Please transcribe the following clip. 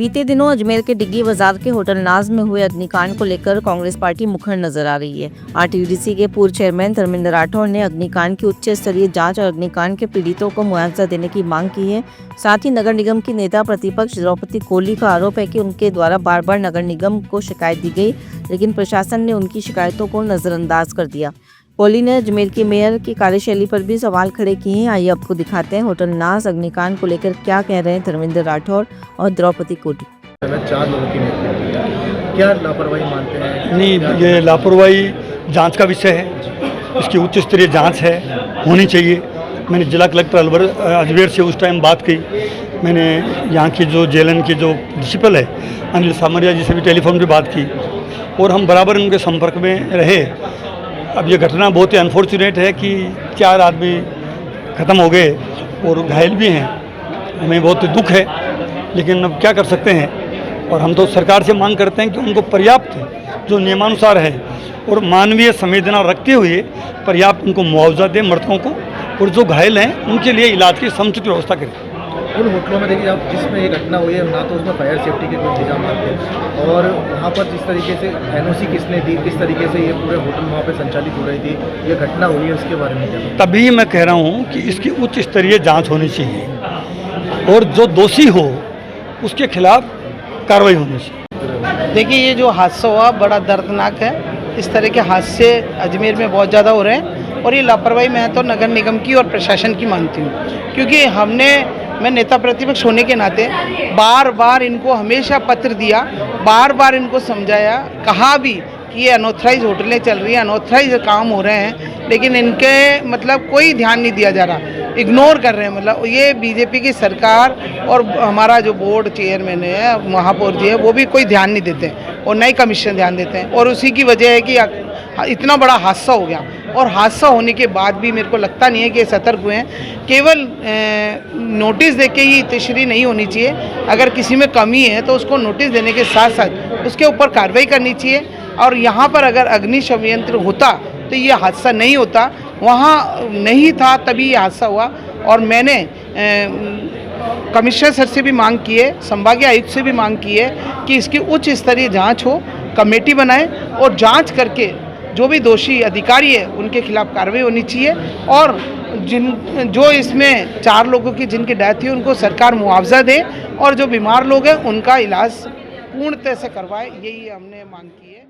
बीते दिनों अजमेर के डिग्गी बाजार के होटल नाज में हुए अग्निकांड को लेकर कांग्रेस पार्टी मुखर नजर आ रही है। आरटीडीसी के पूर्व चेयरमैन धर्मेंद्र राठौड़ ने अग्निकांड की उच्च स्तरीय जांच और अग्निकांड के पीड़ितों को मुआवजा देने की मांग की है। साथ ही नगर निगम की नेता प्रतिपक्ष द्रौपदी कोहली का आरोप है कि उनके द्वारा बार बार नगर निगम को शिकायत दी गई, लेकिन प्रशासन ने उनकी शिकायतों को नजरअंदाज कर दिया। कोहली ने अजमेर के मेयर की कार्यशैली पर भी सवाल खड़े किए हैं। आइए आपको दिखाते हैं होटल नाज अग्निकांड को लेकर क्या कह रहे हैं धर्मेंद्र राठौड़ और द्रौपदी कोहली। 4 लोगों की मृत्यु हुई है, क्या लापरवाही मानते हैं? नहीं, ये लापरवाही जांच का विषय है, इसकी उच्च स्तरीय जांच है, होनी चाहिए। मैंने जिला कलेक्टर अजमेर से उस टाइम बात की। मैंने यहाँ की जो जेलन की जो प्रिंसिपल है अनिल सामरिया जी से भी टेलीफोन पे बात की और हम बराबर उनके संपर्क में रहे। अब ये घटना बहुत ही अनफॉर्चुनेट है कि 4 आदमी ख़त्म हो गए और घायल भी हैं। हमें बहुत दुख है, लेकिन अब क्या कर सकते हैं। और हम तो सरकार से मांग करते हैं कि उनको पर्याप्त जो नियमानुसार है और मानवीय संवेदना रखते हुए पर्याप्त उनको मुआवजा दें मृतकों को, और जो घायल हैं उनके लिए इलाज की समुचित व्यवस्था करें। उन होटलों में देखिए आप, जिसमें ये घटना हुई है ना तो उसमें फायर सेफ्टी के कोई इंतजाम थे, और वहाँ पर जिस तरीके से एनओसी किसने दी, किस तरीके से ये पूरे होटल वहाँ पे संचालित हो रही थी, ये घटना हुई है, उसके बारे में क्या? तभी मैं कह रहा हूँ कि इसकी उच्च स्तरीय जाँच होनी चाहिए और जो दोषी हो उसके खिलाफ कार्रवाई होनी चाहिए। देखिए, ये जो हादसा हुआ बड़ा दर्दनाक है। इस तरह के हादसे अजमेर में बहुत ज़्यादा हो रहे हैं और ये लापरवाही मैं तो नगर निगम की और प्रशासन की मानती हूँ, क्योंकि मैं नेता प्रतिपक्ष होने के नाते बार बार इनको हमेशा पत्र दिया, बार बार इनको समझाया, कहा भी कि ये अनऑथराइज होटलें चल रही हैं, अनऑथराइज काम हो रहे हैं, लेकिन इनके मतलब कोई ध्यान नहीं दिया जा रहा, इग्नोर कर रहे हैं। मतलब ये बीजेपी की सरकार और हमारा जो बोर्ड चेयरमैन है, महापौर जी है, वो भी कोई ध्यान नहीं देते और नई कमीशन ध्यान देते हैं, और उसी की वजह है कि इतना बड़ा हादसा हो गया। और हादसा होने के बाद भी मेरे को लगता नहीं है कि सतर्क हुए हैं। केवल नोटिस देके ही तशरीह नहीं होनी चाहिए। अगर किसी में कमी है तो उसको नोटिस देने के साथ साथ उसके ऊपर कार्रवाई करनी चाहिए। और यहाँ पर अगर अग्नि संयंत्र होता तो ये हादसा नहीं होता, वहाँ नहीं था तभी ये हादसा हुआ। और मैंने कमिश्नर सर से भी मांग की है, संभागीय आयुक्त से भी मांग की है कि इसकी उच्च स्तरीय जांच हो, कमेटी बनाए और जांच करके जो भी दोषी अधिकारी है उनके खिलाफ कार्रवाई होनी चाहिए। और जो इसमें 4 लोगों की जिनकी डेथ हुई उनको सरकार मुआवजा दे, और जो बीमार लोग हैं उनका इलाज पूर्णतः से करवाए, यही हमने मांग की है।